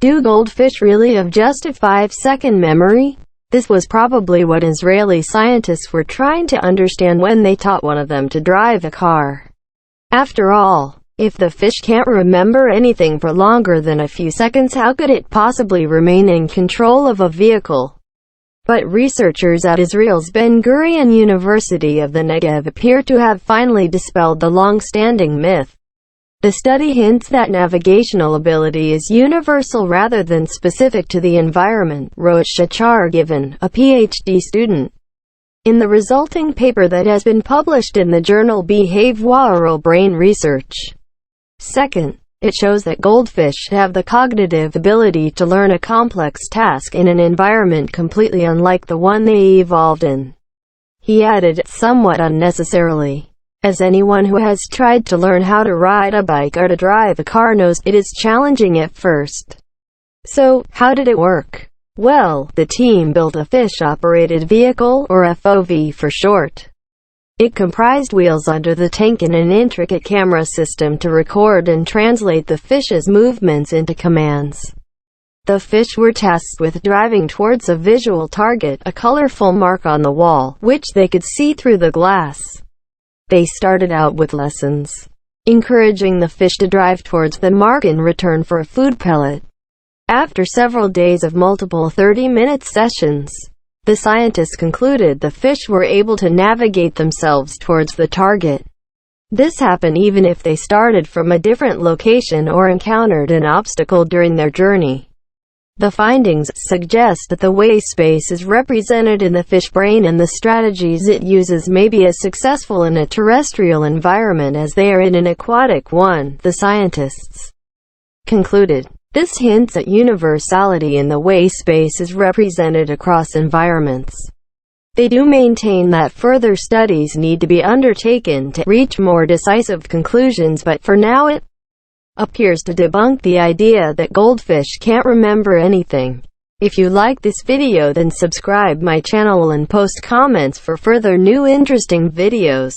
Do goldfish really have just a 5-second memory? This was probably what Israeli scientists were trying to understand when they taught one of them to drive a car. After all, if the fish can't remember anything for longer than a few seconds, how could it possibly remain in control of a vehicle? But researchers at Israel's Ben-Gurion University of the Negev appear to have finally dispelled the long-standing myth. The study hints that navigational ability is universal rather than specific to the environment, wrote Shachar Given, a PhD student, in the resulting paper that has been published in the journal Behavioral Brain Research. Second, it shows that goldfish have the cognitive ability to learn a complex task in an environment completely unlike the one they evolved in. He added, somewhat unnecessarily, as anyone who has tried to learn how to ride a bike or to drive a car knows, it is challenging at first. So, how did it work? Well, the team built a fish-operated vehicle, or FOV for short. It comprised wheels under the tank and an intricate camera system to record and translate the fish's movements into commands. The fish were tasked with driving towards a visual target, a colorful mark on the wall, which they could see through the glass. They started out with lessons, encouraging the fish to drive towards the mark in return for a food pellet. After several days of multiple 30-minute sessions, the scientists concluded the fish were able to navigate themselves towards the target. This happened even if they started from a different location or encountered an obstacle during their journey. The findings suggest that the way space is represented in the fish brain and the strategies it uses may be as successful in a terrestrial environment as they are in an aquatic one, the scientists concluded. This hints at universality in the way space is represented across environments. They do maintain that further studies need to be undertaken to reach more decisive conclusions, but for now it appears to debunk the idea that goldfish can't remember anything. If you like this video, then subscribe my channel and post comments for further new interesting videos.